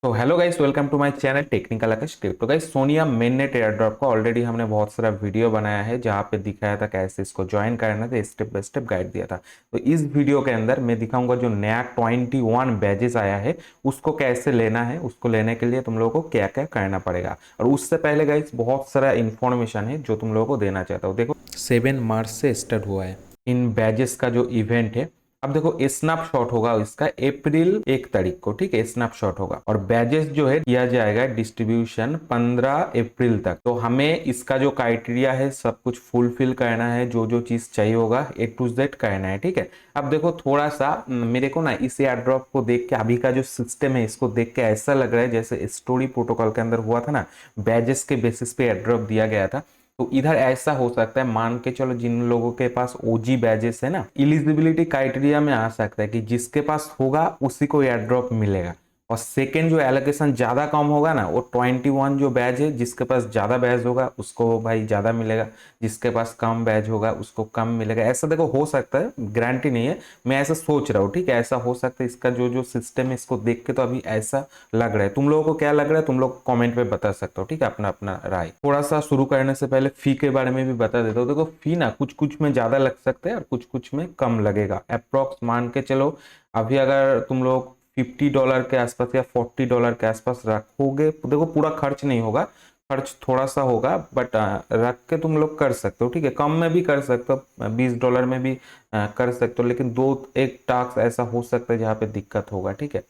तो hello guys, welcome to my channel technical Akash tip. तो guys, Soneium mainnet airdrop का already हमने बहुत सारा वीडियो बनाया है जहां पे दिखाया था कैसे इसको ज्वाइन करना था, स्टेप बाय स्टेप गाइड दिया था। तो इस वीडियो के अंदर मैं दिखाऊंगा जो नया 21 बैजेस आया है उसको कैसे लेना है, उसको लेने के लिए तुम लोगों को क्या क्या करना पड़ेगा। और उससे पहले गाइस बहुत सारा इंफॉर्मेशन है जो तुम लोगों को देना चाहता हूँ। देखो, 7 मार्च से स्टार्ट हुआ है इन बैजेस का जो इवेंट है। अब देखो, स्नैपशॉट होगा इसका अप्रैल 1 तारीख को, ठीक है, स्नैपशॉट होगा। और बैजेस जो है किया जाएगा डिस्ट्रीब्यूशन 15 अप्रैल तक। तो हमें इसका जो क्राइटेरिया है सब कुछ फुलफिल करना है, जो जो चीज चाहिए होगा ए टू जेड करना है, ठीक है। अब देखो, थोड़ा सा मेरे को ना इस एयर ड्रॉप को देख के, अभी का जो सिस्टम है इसको देख के ऐसा लग रहा है जैसे स्टोरी प्रोटोकॉल के अंदर हुआ था ना, बैजेस के बेसिस पे एयर ड्रॉप दिया गया था। तो इधर ऐसा हो सकता है, मान के चलो जिन लोगों के पास ओजी बैजेस है ना, इलिजिबिलिटी क्राइटेरिया में आ सकता है कि जिसके पास होगा उसी को एयर ड्रॉप मिलेगा। और सेकेंड जो एलोकेशन ज्यादा कम होगा ना, वो 21 जो बैज है, जिसके पास ज्यादा बैज होगा उसको भाई ज्यादा मिलेगा, जिसके पास कम बैज होगा उसको कम मिलेगा। ऐसा देखो हो सकता है, गारंटी नहीं है, मैं ऐसा सोच रहा हूँ, ठीक है, ऐसा हो सकता है। इसका जो जो सिस्टम है इसको देख के तो अभी ऐसा लग रहा है। तुम लोगों को क्या लग रहा है तुम लोग कमेंट में बता सकते हो, ठीक है, अपना अपना राय। थोड़ा सा शुरू करने से पहले फी के बारे में भी बता देता हूँ। देखो, फी ना कुछ कुछ में ज्यादा लग सकता है और कुछ कुछ में कम लगेगा। अप्रोक्स मान के चलो, अभी अगर तुम लोग $50 के आसपास या $40 के आसपास रखोगे तो देखो पूरा खर्च नहीं होगा, खर्च थोड़ा सा होगा, बट रख के तुम लोग कर सकते हो, ठीक है। कम में भी कर सकते हो, $20 में भी कर सकते हो, लेकिन दो एक टास्क ऐसा हो सकता है जहाँ पे दिक्कत होगा, ठीक है।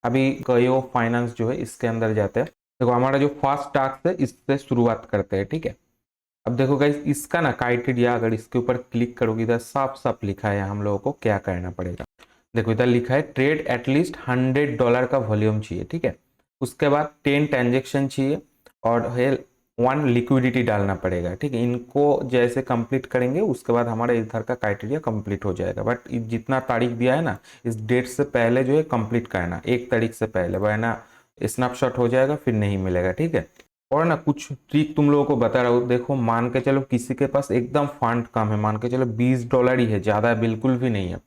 अभी कयो फाइनेंस जो है इसके अंदर जाते हैं। देखो, हमारा जो फर्स्ट टास्क है इससे शुरुआत करते हैं, ठीक है। अब देखो गाइस, इसका ना क्राइटेरिया, अगर इसके ऊपर क्लिक करोगे इधर साफ साफ लिखा है हम लोगों को क्या करना पड़ेगा। देखो, इधर लिखा है ट्रेड एटलीस्ट $100 का वॉल्यूम चाहिए, ठीक है। उसके बाद 10 ट्रांजेक्शन चाहिए और है 1 लिक्विडिटी डालना पड़ेगा, ठीक है। इनको जैसे कंप्लीट करेंगे उसके बाद हमारा इधर का क्राइटेरिया कंप्लीट हो जाएगा। बट जितना तारीख दिया है ना, इस डेट से पहले जो है कंप्लीट करना, 1 तारीख से पहले, वरना स्नैपशॉट हो जाएगा फिर नहीं मिलेगा, ठीक है। और ना कुछ ट्रिक तुम लोगों को बता रहा हूँ। देखो, मान के चलो किसी के पास एकदम फंड कम है, मान के चलो $20 ही है, ज्यादा बिल्कुल भी नहीं है।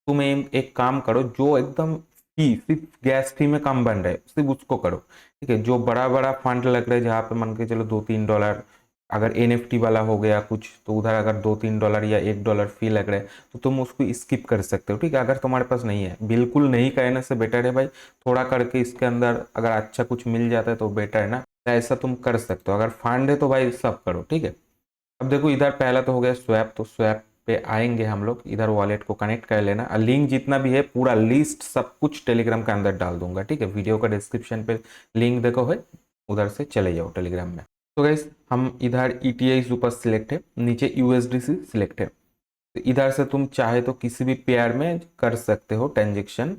तुम एक काम करो, जो एकदम फी सिर्फ गैस फी में कम बन रहा है सिर्फ उसको करो, ठीक है। जो बड़ा बड़ा फंड लग रहा है जहाँ पे मान के चलो $2-3, अगर एनएफटी वाला हो गया कुछ तो उधर अगर $2-3 या $1 फी लग रहा है तो तुम उसको स्किप कर सकते हो, ठीक है। अगर तुम्हारे पास नहीं है, बिल्कुल नहीं करने से बेटर है भाई, थोड़ा करके इसके अंदर अगर अच्छा कुछ मिल जाता है तो बेटर है ना। ऐसा तुम कर सकते हो, अगर फंड है तो भाई सब करो, ठीक है। अब देखो, इधर पहला तो हो गया स्वैप, तो स्वैप पे आएंगे हम लोग। इधर वॉलेट को कनेक्ट कर लेना, लिंक जितना भी है पूरा लिस्ट सब कुछ टेलीग्राम के अंदर डाल दूंगा, ठीक है। वीडियो का डिस्क्रिप्शन पे लिंक देखो है, उधर से चले जाओ टेलीग्राम में। तो गाइस, हम इधर ईटीआई सुपर सिलेक्ट है, नीचे यूएसडीसी सिलेक्ट है। तो इधर से तुम चाहे तो किसी भी पेयर में कर सकते हो ट्रांजेक्शन।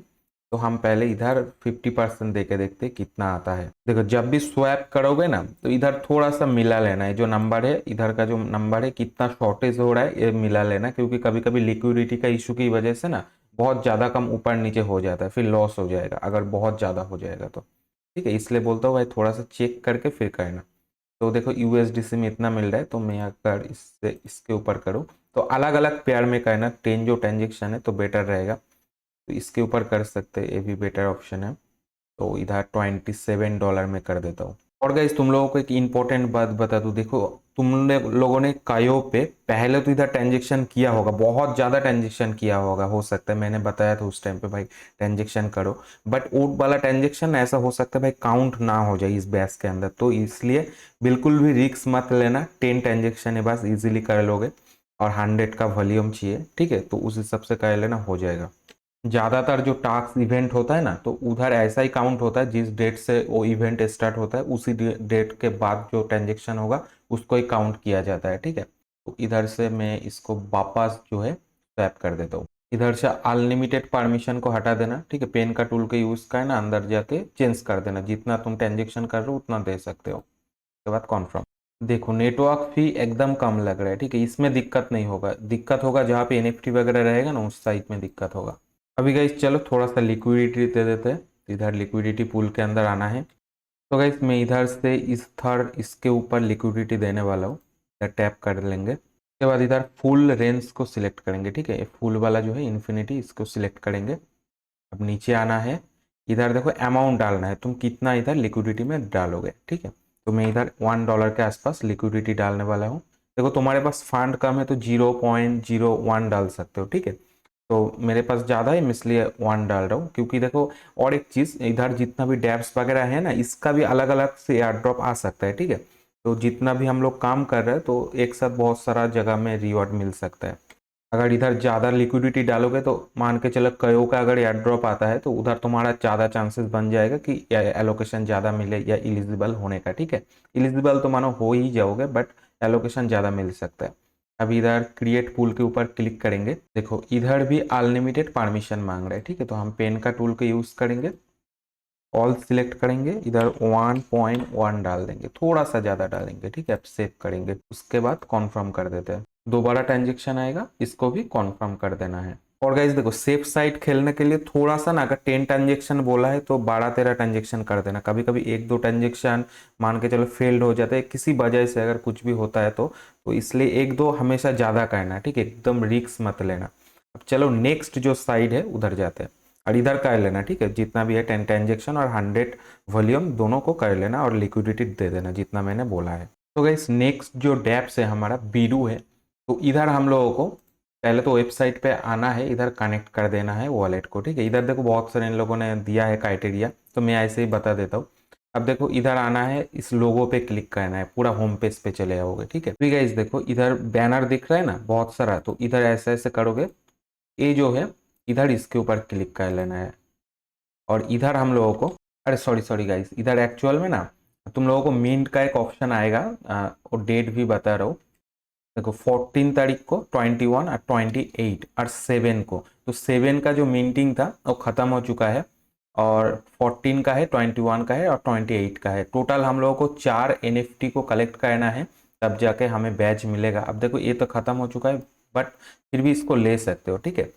तो हम पहले इधर 50% दे के देखते हैं कितना आता है। देखो, जब भी स्वैप करोगे ना तो इधर थोड़ा सा मिला लेना है, जो नंबर है इधर का, जो नंबर है कितना शॉर्टेज हो रहा है ये मिला लेना, क्योंकि कभी कभी लिक्विडिटी का इशू की वजह से ना बहुत ज्यादा कम ऊपर नीचे हो जाता है, फिर लॉस हो जाएगा अगर बहुत ज्यादा हो जाएगा तो, ठीक है। इसलिए बोलता हूँ भाई थोड़ा सा चेक करके फिर करना। तो देखो, यूएसडीसी में इतना मिल रहा है, तो मैं अगर इससे इसके ऊपर करूँ तो अलग अलग पेयर में करना, 10 जो ट्रांजेक्शन है तो बेटर रहेगा। तो इसके ऊपर कर सकते हैं, ये भी बेटर ऑप्शन है। तो इधर $27 में कर देता हूँ। और गाइस, तुम लोगों को एक इंपॉर्टेंट बात बता दूं। देखो, तुमने लोगों ने कायो पे पहले तो इधर ट्रांजेक्शन किया होगा, बहुत ज्यादा ट्रांजेक्शन किया होगा, हो सकता है मैंने बताया था उस टाइम पे भाई ट्रांजेक्शन करो। बट वो वाला ट्रांजेक्शन ऐसा हो सकता है भाई काउंट ना हो जाए इस बैच के अंदर, तो इसलिए बिल्कुल भी रिस्क मत लेना। 10 ट्रांजेक्शन है बस, इजीली कर लोगे। और 100 का वॉल्यूम चाहिए, ठीक है, तो उस हिसाब से कर लेना, हो जाएगा। ज्यादातर जो टास्क इवेंट होता है ना, तो उधर ऐसा ही काउंट होता है, जिस डेट से वो इवेंट स्टार्ट होता है उसी डेट के बाद जो ट्रांजेक्शन होगा उसको ही काउंट किया जाता है, ठीक है। तो इधर से मैं इसको वापस जो है स्वैप कर देता हूँ। इधर से अनलिमिटेड परमिशन को हटा देना, ठीक है। पेन का टूल का यूज करना, अंदर जाके चेंज कर देना, जितना तुम ट्रांजेक्शन कर रहे हो उतना दे सकते हो। उसके बाद कॉन्फर्म। देखो, नेटवर्क फी एकदम कम लग रहा है, ठीक है, इसमें दिक्कत नहीं होगा। दिक्कत होगा जहाँ पे एनएफटी वगैरह रहेगा ना, उस साइट में दिक्कत होगा। अभी गाइस चलो थोड़ा सा लिक्विडिटी दे देते हैं। इधर लिक्विडिटी पूल के अंदर आना है। तो गाइस, मैं इधर से इस थर्ड इसके ऊपर लिक्विडिटी देने वाला हूँ, इधर टैप कर लेंगे। उसके बाद इधर फुल रेंज को सिलेक्ट करेंगे, ठीक है, फुल वाला जो है इन्फिनिटी, इसको सिलेक्ट करेंगे। अब नीचे आना है, इधर देखो अमाउंट डालना है, तुम कितना इधर लिक्विडिटी में डालोगे, ठीक है। तो मैं इधर $1 के आसपास लिक्विडिटी डालने वाला हूँ। देखो तुम्हारे पास फंड कम है तो 0.01 डाल सकते हो, ठीक है। तो मेरे पास ज़्यादा है, मैं इसलिए 1 डाल रहा हूँ, क्योंकि देखो और एक चीज़, इधर जितना भी डैप्स वगैरह है ना, इसका भी अलग अलग से एयर ड्रॉप आ सकता है, ठीक है। तो जितना भी हम लोग काम कर रहे हैं तो एक साथ बहुत सारा जगह में रिवॉर्ड मिल सकता है। अगर इधर ज़्यादा लिक्विडिटी डालोगे तो मान के चलो कयो का अगर एयर ड्रॉप आता है तो उधर तुम्हारा ज़्यादा चांसेस बन जाएगा कि एलोकेशन ज़्यादा मिले या इलिजिबल होने का, ठीक है। इलिजिबल तो मानो हो ही जाओगे, बट एलोकेशन ज़्यादा मिल सकता है। अब इधर क्रिएट पूल के ऊपर क्लिक करेंगे, देखो इधर भी अनलिमिटेड परमिशन मांग रहा है, ठीक है। तो हम पेन का टूल का यूज़ करेंगे, ऑल सिलेक्ट करेंगे, इधर 1.1 डाल देंगे, थोड़ा सा ज़्यादा डालेंगे, ठीक है। अब सेव करेंगे, उसके बाद कॉन्फर्म कर देते हैं। दोबारा ट्रांजेक्शन आएगा, इसको भी कॉन्फर्म कर देना है। और गाइज देखो सेफ साइड खेलने के लिए थोड़ा सा ना, अगर 10 ट्रांजेक्शन बोला है तो 12-13 ट्रांजेक्शन कर देना। कभी कभी 1-2 ट्रांजेक्शन मान के चलो फेल्ड हो जाते हैं किसी वजह से, अगर कुछ भी होता है तो इसलिए 1-2 हमेशा ज़्यादा करना है, ठीक है। एकदम रिस्क मत लेना। अब चलो नेक्स्ट जो साइड है उधर जाते हैं, और इधर कर लेना, ठीक है। जितना भी है 10 ट्रांजेक्शन और 100 वॉल्यूम दोनों को कर लेना और लिक्विडिटी दे देना जितना मैंने बोला है। तो गाइस नेक्स्ट जो डैप्स है हमारा बीडू है। तो इधर हम लोगों को पहले तो वेबसाइट पे आना है, इधर कनेक्ट कर देना है वॉलेट को, ठीक है। इधर देखो बहुत सारे इन लोगों ने दिया है क्राइटेरिया, तो मैं ऐसे ही बता देता हूँ। अब देखो इधर आना है, इस लोगो पे क्लिक करना है, पूरा होम पेज पे चले जाओगे, ठीक है। ठीक है, इस देखो इधर बैनर दिख रहा है ना बहुत सारा, तो इधर ऐसे ऐसे करोगे, ये जो है इधर इसके ऊपर क्लिक कर लेना है। और इधर हम लोगों को, अरे सॉरी सॉरी गाइस, इधर एक्चुअल में ना तुम लोगों को मिंट का एक ऑप्शन आएगा, और डेट भी बता रहा हूँ। देखो 14 तारीख को, 21 और 28 और 7 को, तो 7 का जो मिंटिंग था वो खत्म हो चुका है, और 14 का है, 21 का है और 28 का है। टोटल हम लोगों को 4 एनएफटी को कलेक्ट करना है, तब जाके हमें बैच मिलेगा। अब देखो ये तो खत्म हो चुका है, बट फिर भी इसको ले सकते हो, ठीक है।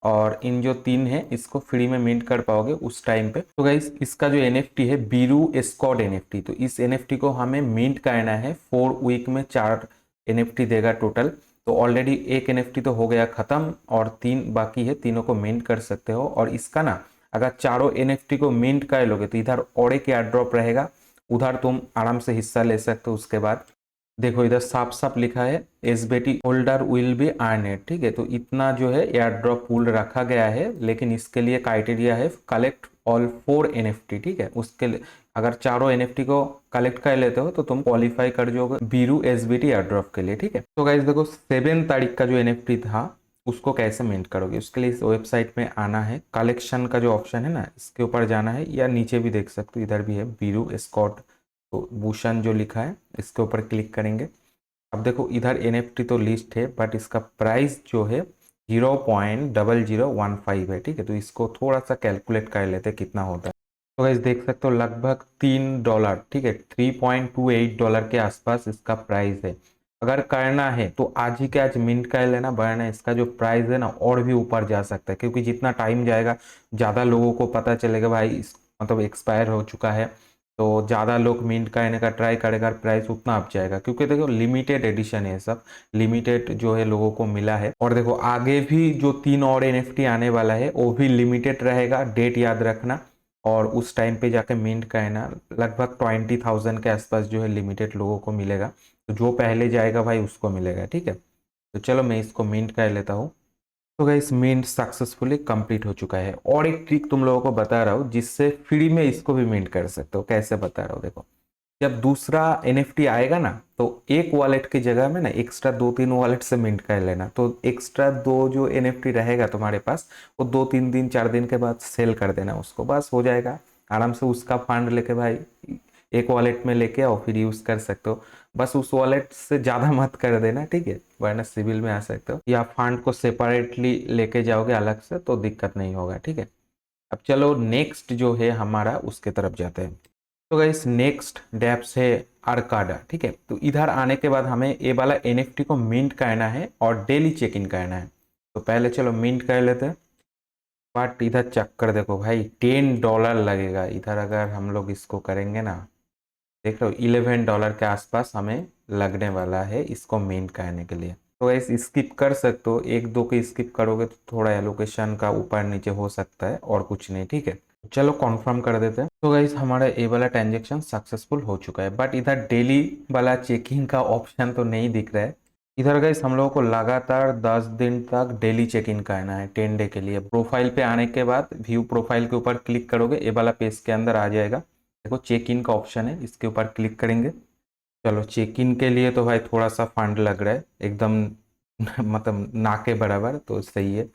और इन जो 3 है इसको फ्री में मिंट कर पाओगे उस टाइम पे। तो गाइस इसका जो एनएफटी है बीरू एस्कॉर्ट एनएफटी, तो इस एनएफटी को हमें मिंट करना है 4 वीक में। 4 एनएफटी देगा टोटल। तो ऑलरेडी एक एनएफटी तो हो गया खत्म और 3 बाकी है, तीनों को मिंट कर सकते हो। और इसका ना अगर चारों एनएफटी को मिंट कर लोगे तो इधर और एक एयर ड्रॉप रहेगा, उधर तुम आराम से हिस्सा ले सकते हो। उसके बाद देखो इधर साफ साफ लिखा है एसबीटी होल्डर विल बी अर्नेड, ठीक है। तो इतना जो है एयर ड्रॉप पूल रखा गया है, लेकिन इसके लिए क्राइटेरिया है कलेक्ट ऑल 4 एनएफटी, ठीक है। उसके लिए अगर चारों एनएफटी को कलेक्ट कर लेते हो तो तुम क्वालिफाई कर जाओगे बीरू एसबीटी एयर ड्रॉप के लिए, ठीक है। तो गाइस देखो 7 तारीख का जो एनएफटी था उसको कैसे मिंट करोगे, उसके लिए इस वेबसाइट में आना है, कलेक्शन का जो ऑप्शन है ना इसके ऊपर जाना है, या नीचे भी देख सकते हो इधर भी है बीरू एस्कॉर्ट, तो भूषण जो लिखा है इसके ऊपर क्लिक करेंगे। अब देखो इधर एनएफटी तो लिस्ट है, बट इसका प्राइस जो है 0.0015 है, ठीक है। तो इसको थोड़ा सा कैलकुलेट कर लेते हैं कितना होता है। तो गाइस देख सकते हो लगभग $3, ठीक है, $3.28 के आसपास इसका प्राइस है। अगर करना है तो आज ही के आज मिंट कर लेना, वरना इसका जो प्राइस है ना और भी ऊपर जा सकता है, क्योंकि जितना टाइम जाएगा ज़्यादा लोगों को पता चलेगा भाई मतलब एक्सपायर हो चुका है, तो ज़्यादा लोग मिंट करने का ट्राई करेगा, प्राइस उतना अप जाएगा। क्योंकि देखो लिमिटेड एडिशन है, सब लिमिटेड जो है लोगों को मिला है। और देखो आगे भी जो 3 और एनएफटी आने वाला है वो भी लिमिटेड रहेगा, डेट याद रखना। और उस टाइम पे जाके मिंट करना, लगभग 20,000 के आसपास जो है लिमिटेड लोगों को मिलेगा। तो जो पहले जाएगा भाई उसको मिलेगा, ठीक है। तो चलो मैं इसको मिंट कर लेता हूँ। तो गाइस मिंट सक्सेसफुली कंप्लीट हो चुका है। और एक ट्रिक तुम लोगों को बता रहा हूँ जिससे फ्री में इसको भी मिंट कर सकते हो। कैसे बता रहा हूँ देखो, जब दूसरा एनएफटी आएगा ना तो एक वॉलेट की जगह में ना एक्स्ट्रा 2-3 वॉलेट से मिंट कर लेना। तो एक्स्ट्रा 2 जो एनएफटी रहेगा तुम्हारे पास वो 2-3 दिन 4 दिन के बाद सेल कर देना उसको, बस हो जाएगा। आराम से उसका फंड लेके भाई एक वॉलेट में लेके आओ, फिर यूज कर सकते हो। बस उस वॉलेट से ज़्यादा मत कर देना, ठीक है, वरना सिविल में आ सकते हो। या फंड को सेपरेटली लेके जाओगे अलग से तो दिक्कत नहीं होगा, ठीक है। अब चलो नेक्स्ट जो है हमारा उसके तरफ जाते हैं। तो गाइस नेक्स्ट डेप्स है आर्काडा, ठीक है। तो इधर आने के बाद हमें ये वाला एनएफटी को मिंट करना है और डेली चेक इन करना है। तो पहले चलो मिंट कर लेते हैं। बट इधर चक्कर देखो भाई $10 लगेगा इधर, अगर हम लोग इसको करेंगे ना, देख रहे हो $11 के आसपास हमें लगने वाला है इसको मिंट करने के लिए। तो ऐसे स्किप कर सकते हो, 1-2 के स्किप करोगे तो थोड़ा एलोकेशन का ऊपर नीचे हो सकता है और कुछ नहीं, ठीक है। चलो कॉन्फर्म कर देते हैं। तो गाइस हमारा ए वाला ट्रांजेक्शन सक्सेसफुल हो चुका है, बट इधर डेली वाला चेकिंग का ऑप्शन तो नहीं दिख रहा है। इधर गाइस हम लोगों को लगातार 10 दिन तक डेली चेक इन करना है 10 डे के लिए। प्रोफाइल पे आने के बाद व्यू प्रोफाइल के ऊपर क्लिक करोगे, ए वाला पेज के अंदर आ जाएगा। देखो चेक इन का ऑप्शन है, इसके ऊपर क्लिक करेंगे। चलो चेक इन के लिए तो भाई थोड़ा सा फंड लग रहा है एकदम मतलब ना के बराबर, तो सही है।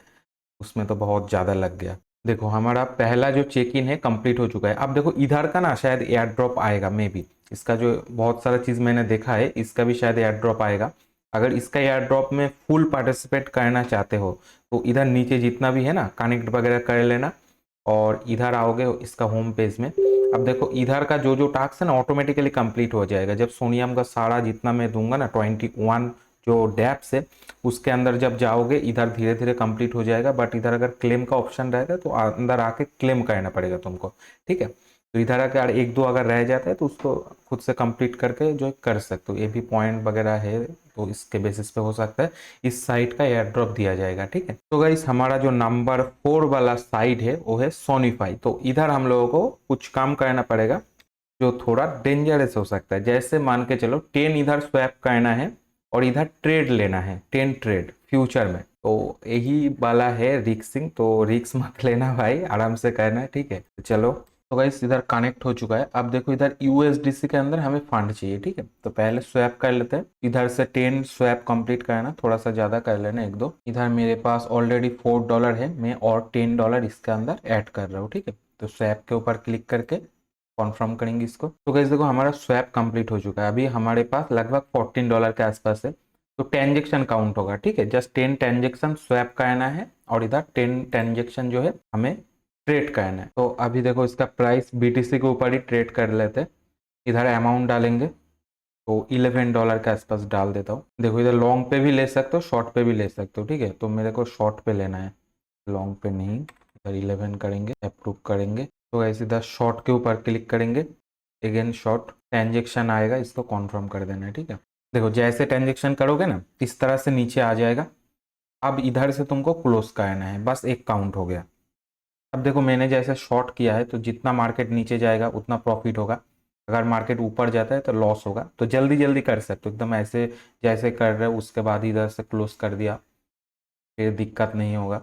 उसमें तो बहुत ज़्यादा लग गया। देखो हमारा पहला जो चेक इन है कंप्लीट हो चुका है। अब देखो इधर का ना शायद एयर ड्रॉप आएगा मे बी। इसका जो बहुत सारा चीज़ मैंने देखा है, इसका भी शायद एयर ड्रॉप आएगा। अगर इसका एयर ड्रॉप में फुल पार्टिसिपेट करना चाहते हो तो इधर नीचे जितना भी है ना कनेक्ट वगैरह कर लेना, और इधर आओगे इसका होम पेज में। अब देखो इधर का जो जो टास्क है ना ऑटोमेटिकली कंप्लीट हो जाएगा जब सोनियम का सारा जितना मैं दूंगा ना 21 जो डैप्स है उसके अंदर जब जाओगे इधर धीरे धीरे कंप्लीट हो जाएगा। बट इधर अगर क्लेम का ऑप्शन रहता है तो अंदर आके क्लेम करना पड़ेगा तुमको, ठीक है। तो इधर आकर एक दो अगर रह जाता है तो उसको खुद से कंप्लीट करके जो कर सकते हो। ये भी पॉइंट वगैरह है तो इसके बेसिस पे हो सकता है इस साइट का एयर ड्रॉप दिया जाएगा, ठीक है। तो गाइस हमारा जो नंबर 4 वाला साइट है वो है सोनीफाई। तो इधर हम लोगों को कुछ काम करना पड़ेगा जो थोड़ा डेंजरस हो सकता है। जैसे मान के चलो 10 इधर स्वैप करना है और इधर ट्रेड लेना है 10 ट्रेड फ्यूचर में। तो यही वाला है रिक्सिंग, तो रिक्स मत लेना भाई, आराम से करना है, ठीक है। चलो तो गाइस इधर कनेक्ट हो चुका है। अब देखो इधर यूएसडीसी के अंदर हमें फंड चाहिए, ठीक है। तो पहले स्वैप कर लेते हैं। इधर से 10 स्वैप कंप्लीट करना, थोड़ा सा ज़्यादा कर लेना एक दो। इधर मेरे पास ऑलरेडी $4 है, मैं और $10 इसके अंदर ऐड कर रहा हूँ, ठीक है। तो स्वैप के ऊपर क्लिक करके कॉन्फर्म करेंगे इसको। तो गाइस देखो हमारा स्वैप कंप्लीट हो चुका है। अभी हमारे पास लगभग $14 के आसपास है। तो ट्रांजेक्शन काउंट होगा, ठीक है। जस्ट 10 ट्रांजेक्शन स्वैप करना है और इधर 10 ट्रांजेक्शन जो है हमें ट्रेड करना है। तो अभी देखो इसका प्राइस बीटीसी के ऊपर ही ट्रेड कर लेते हैं। इधर अमाउंट डालेंगे तो $11 के आसपास डाल देता हूँ। देखो इधर लॉन्ग पे भी ले सकते हो शॉर्ट पे भी ले सकते हो, ठीक है। तो मेरे को शॉर्ट पे लेना है, लॉन्ग पे नहीं। इधर 11 करेंगे, अप्रूव करेंगे। तो ऐसे इधर शॉर्ट के ऊपर क्लिक करेंगे, अगेन शॉर्ट ट्रांजेक्शन आएगा, इसको कॉन्फर्म कर देना है, ठीक है। देखो जैसे ट्रांजेक्शन करोगे ना इस तरह से नीचे आ जाएगा। अब इधर से तुमको क्लोज करना है, बस एक काउंट हो गया। अब देखो मैंने जैसे शॉर्ट किया है तो जितना मार्केट नीचे जाएगा उतना प्रॉफिट होगा, अगर मार्केट ऊपर जाता है तो लॉस होगा। तो जल्दी जल्दी कर सकते हो एकदम ऐसे जैसे कर रहे हो, उसके बाद इधर से क्लोज कर दिया, फिर दिक्कत नहीं होगा।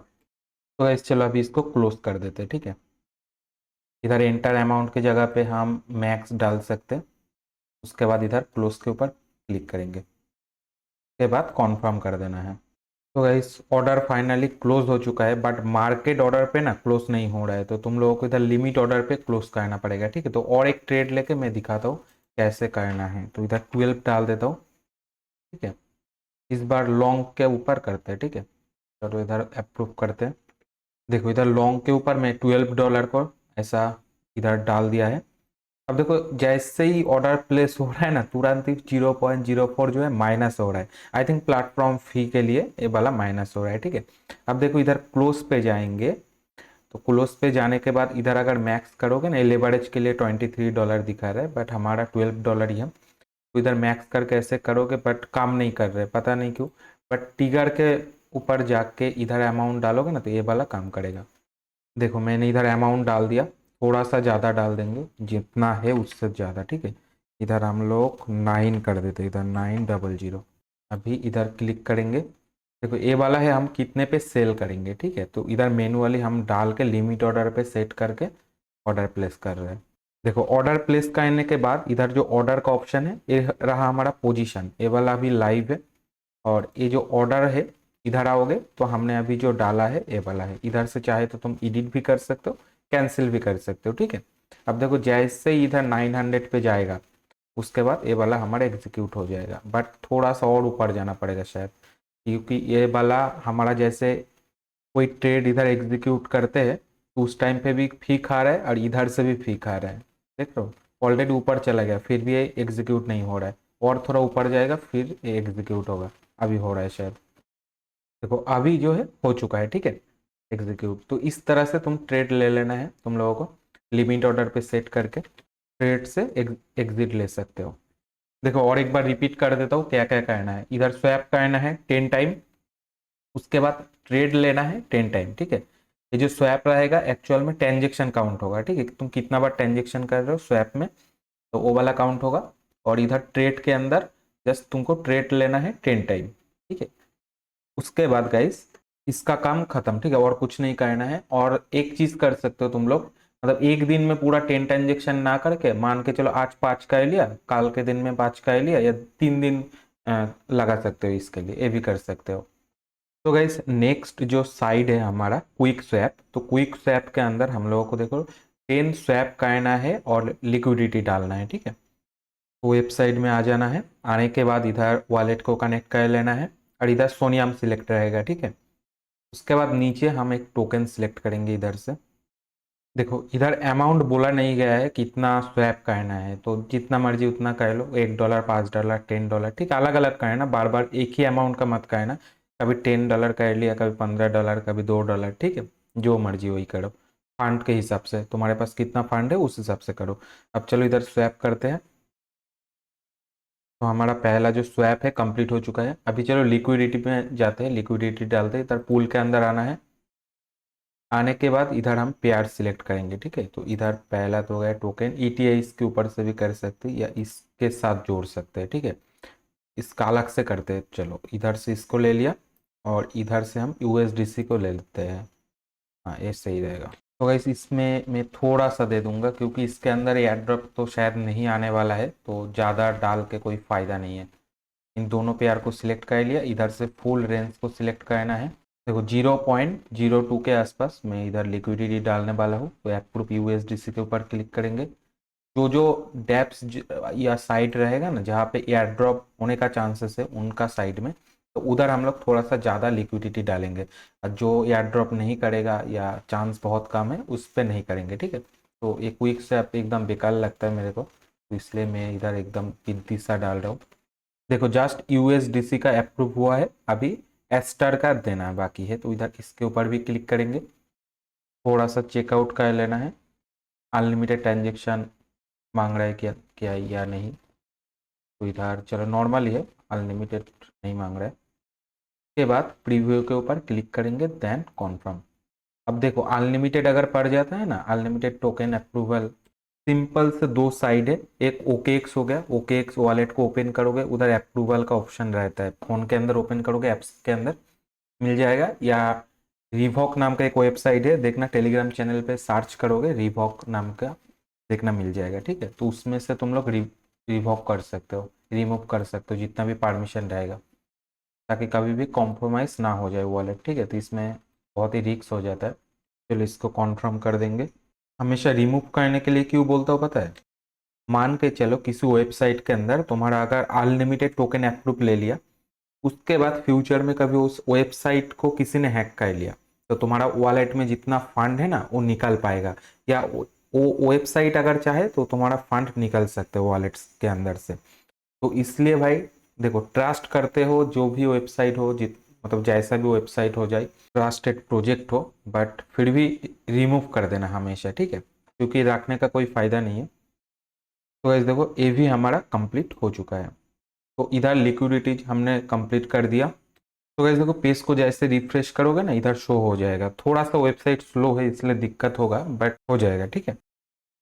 तो ऐसे चलो अभी इसको क्लोज कर देते हैं, ठीक है। इधर एंटर अमाउंट की जगह पे हम मैक्स डाल सकते हैं। उसके बाद इधर क्लोज के ऊपर क्लिक करेंगे, उसके बाद कॉन्फर्म कर देना है। तो गाइस ऑर्डर फाइनली क्लोज हो चुका है, बट मार्केट ऑर्डर पे ना क्लोज नहीं हो रहा है। तो तुम लोगों को इधर लिमिट ऑर्डर पे क्लोज करना पड़ेगा, ठीक है। तो और एक ट्रेड लेके मैं दिखाता हूँ कैसे करना है। तो इधर 12 डाल देता हूँ, ठीक है। इस बार लॉन्ग के ऊपर करते हैं, ठीक है। चलो इधर अप्रूव करते हैं। देखो इधर लॉन्ग के ऊपर मैं $12 को ऐसा इधर डाल दिया है। अब देखो जैसे ही ऑर्डर प्लेस हो रहा है ना तुरंत ही 0.04 जो है माइनस हो रहा है। आई थिंक प्लेटफॉर्म फी के लिए ये वाला माइनस हो रहा है, ठीक है। अब देखो इधर क्लोज पे जाएंगे। तो क्लोज पे जाने के बाद इधर अगर मैक्स करोगे ना लेवरेज के लिए $23 दिखा रहा है, बट हमारा $12 ही है। तो इधर मैक्स करके ऐसे करोगे बट काम नहीं कर रहे, पता नहीं क्यों। बट टिगर के ऊपर जाके इधर अमाउंट डालोगे ना तो ये वाला काम करेगा। देखो मैंने इधर अमाउंट डाल दिया, थोड़ा सा ज़्यादा डाल देंगे जितना है उससे ज़्यादा, ठीक है। इधर हम लोग 9 कर देते, इधर 900। अभी इधर क्लिक करेंगे। देखो ये वाला है हम कितने पे सेल करेंगे, ठीक है। तो इधर मैनुअली हम डाल के लिमिट ऑर्डर पे सेट करके ऑर्डर प्लेस कर रहे हैं। देखो ऑर्डर प्लेस करने के बाद इधर जो ऑर्डर का ऑप्शन है ये रहा हमारा पोजीशन, ये वाला अभी लाइव है। और ये जो ऑर्डर है इधर आओगे तो हमने अभी जो डाला है ये वाला है। इधर से चाहे तो तुम एडिट भी कर सकते हो, कैंसिल भी कर सकते हो, ठीक है। अब देखो जैसे ही इधर 900 पे जाएगा उसके बाद ये वाला हमारा एग्जीक्यूट हो जाएगा। बट थोड़ा सा और ऊपर जाना पड़ेगा शायद, क्योंकि ये वाला हमारा जैसे कोई ट्रेड इधर एग्जीक्यूट करते हैं तो उस टाइम पे भी फी खा रहा है और इधर से भी फी खा रहा है। देख रहे हो ऑलरेडी ऊपर चला गया फिर भी ये एग्जीक्यूट नहीं हो रहा है, और थोड़ा ऊपर जाएगा फिर ये एग्जीक्यूट होगा। अभी हो रहा है शायद, देखो अभी जो है हो चुका है, ठीक है एग्जीक्यूट। तो इस तरह से तुम ट्रेड ले लेना है तुम लोगों को, लिमिट ऑर्डर पे सेट करके ट्रेड से एग्जिट ले सकते हो। देखो और एक बार रिपीट कर देता हूँ क्या क्या करना है। इधर स्वैप करना है 10 टाइम, उसके बाद ट्रेड लेना है 10 टाइम, ठीक है। ये जो स्वैप रहेगा एक्चुअल में ट्रांजेक्शन काउंट होगा, ठीक है, तुम कितना बार ट्रांजेक्शन कर रहे हो स्वैप में, तो वो वाला काउंट होगा। और इधर ट्रेड के अंदर जस्ट तुमको ट्रेड लेना है 10 टाइम, ठीक है। उसके बाद गाइस इसका काम खत्म, ठीक है, और कुछ नहीं करना है। और एक चीज कर सकते हो तुम लोग, मतलब एक दिन में पूरा 10 ट्रांजेक्शन ना करके, मान के चलो आज 5 कर लिया, कल के दिन में 5 कर लिया, या 3 दिन लगा सकते हो इसके लिए, ये भी कर सकते हो। तो गाइस नेक्स्ट जो साइड है हमारा क्विक स्वैप, तो क्विक स्वैप के अंदर हम लोगों को देखो 10 स्वैप करना है और लिक्विडिटी डालना है, ठीक है। तो वेबसाइट में आ जाना है, आने के बाद इधर वॉलेट को कनेक्ट कर लेना है, और इधर सोनियम सिलेक्ट रहेगा, ठीक है। उसके बाद नीचे हम एक टोकन सिलेक्ट करेंगे इधर से। देखो इधर अमाउंट बोला नहीं गया है कितना स्वैप करना है, तो जितना मर्जी उतना कर लो, $1, $5, $10, ठीक है, अलग अलग करना, बार बार एक ही अमाउंट का मत करना। कभी $10 कर लिया, कभी $15, कभी $2, ठीक है, जो मर्जी वही करो, फंड के हिसाब से, तुम्हारे पास कितना फंड है उस हिसाब से करो। अब चलो इधर स्वैप करते हैं। तो हमारा पहला जो स्वैप है कंप्लीट हो चुका है। अभी चलो लिक्विडिटी में जाते हैं, लिक्विडिटी डालते हैं, इधर पूल के अंदर आना है। आने के बाद इधर हम पेयर सिलेक्ट करेंगे, ठीक है। तो इधर पहला तो हो गया टोकन, ईटीआई इसके ऊपर से भी कर सकते हैं या इसके साथ जोड़ सकते हैं, ठीक है। इसका अलग से करते हैं, चलो इधर से इसको ले लिया और इधर से हम यूएसडीसी को ले लेते हैं। हाँ ये सही रहेगा। तो गाइस इसमें मैं थोड़ा सा दे दूंगा, क्योंकि इसके अंदर एयर ड्रॉप तो शायद नहीं आने वाला है, तो ज़्यादा डाल के कोई फ़ायदा नहीं है। इन दोनों पेयर को सिलेक्ट कर लिया, इधर से फुल रेंज को सिलेक्ट करना है। देखो 0.02 के आसपास मैं इधर लिक्विडिटी डालने वाला हूँ, तो अप्रूव यूएसडीसी के ऊपर क्लिक करेंगे। जो जो डेप्स या साइड रहेगा ना जहाँ पे एयर ड्रॉप होने का चांसेस है उनका साइड में, तो उधर हम लोग थोड़ा सा ज़्यादा लिक्विडिटी डालेंगे। और जो एयर ड्रॉप नहीं करेगा या चांस बहुत कम है उस पर नहीं करेंगे, ठीक है। तो एक क्विक से आप एकदम बेकार लगता है मेरे को, तो इसलिए मैं इधर एकदम गिनती सा डाल रहा हूँ। देखो जस्ट यूएसडीसी का अप्रूव हुआ है, अभी एस्टर का देना बाकी है, तो इधर इसके ऊपर भी क्लिक करेंगे। थोड़ा सा चेकआउट कर लेना है, अनलिमिटेड ट्रांजेक्शन मांग रहा है क्या क्या या नहीं, तो इधर चलो नॉर्मल ही है, अनलिमिटेड नहीं मांग रहा है। उसके बाद प्रीव्यू के ऊपर क्लिक करेंगे, देन कॉन्फर्म। अब देखो अनलिमिटेड अगर पड़ जाता है ना, अनलिमिटेड टोकन अप्रूवल, सिंपल से दो साइड है, एक ओकेएक्स हो गया, ओकेएक्स वॉलेट को ओपन करोगे, उधर अप्रूवल का ऑप्शन रहता है, फोन के अंदर ओपन करोगे ऐप्स के अंदर मिल जाएगा, या रिवॉक नाम का एक वेबसाइट है, देखना टेलीग्राम चैनल पे सर्च करोगे रिवॉक नाम का, देखना मिल जाएगा, ठीक है। तो उसमें से तुम लोग रिवॉक कर सकते हो, रिमूव कर सकते हो जितना भी परमिशन रहेगा, ताकि कभी भी कॉम्प्रोमाइज़ ना हो जाए वॉलेट, ठीक है। तो इसमें बहुत ही रिस्क हो जाता है। चलो इसको कॉन्फर्म कर देंगे। हमेशा रिमूव करने के लिए क्यों बोलता हूँ पता है, मान के चलो किसी वेबसाइट के अंदर तुम्हारा अगर अनलिमिटेड टोकन अप्रूव ले लिया, उसके बाद फ्यूचर में कभी उस वेबसाइट को किसी ने हैक कर लिया, तो तुम्हारा वॉलेट में जितना फंड है ना वो निकल पाएगा, या वो वेबसाइट अगर चाहे तो तुम्हारा फंड निकल सकते हो वॉलेट्स के अंदर से। तो इसलिए भाई देखो, ट्रस्ट करते हो जो भी वेबसाइट हो, जित मतलब जैसा भी वेबसाइट हो जाए, ट्रस्टेड प्रोजेक्ट हो, बट फिर भी रिमूव कर देना हमेशा, ठीक है, क्योंकि रखने का कोई फायदा नहीं है। तो ऐसे देखो ये भी हमारा कंप्लीट हो चुका है। तो इधर लिक्विडिटी हमने कंप्लीट कर दिया। तो गाइस देखो पेज को जैसे रिफ्रेश करोगे ना, इधर शो हो जाएगा, थोड़ा सा वेबसाइट स्लो है इसलिए दिक्कत होगा, बट हो जाएगा, ठीक है।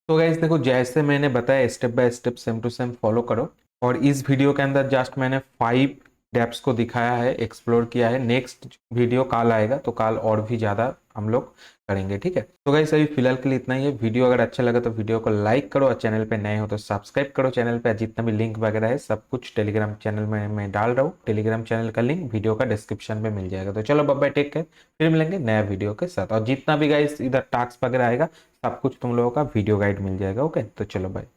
तो गाइस देखो जैसे मैंने बताया step by step same to same follow करो। और इस वीडियो के अंदर जस्ट मैंने 5 डेप्स को दिखाया है, एक्सप्लोर किया है। नेक्स्ट वीडियो कल आएगा, तो कल और भी ज़्यादा हम लोग करेंगे, ठीक है। तो गाइस अभी फिलहाल के लिए इतना ही है। वीडियो अगर अच्छा लगा तो वीडियो को लाइक करो, और चैनल पे नए हो तो सब्सक्राइब करो चैनल पे। जितना भी लिंक वगैरह है सब कुछ टेलीग्राम चैनल में मैं डाल रहा हूँ, टेलीग्राम चैनल का लिंक वीडियो का डिस्क्रिप्शन में मिल जाएगा। तो चलो बाय बाय, टेक केयर, फिर मिलेंगे नया वीडियो के साथ। और जितना भी गाइस इधर टास्क वगैरह आएगा सब कुछ तुम लोगों का वीडियो गाइड मिल जाएगा, ओके। तो चलो बाय।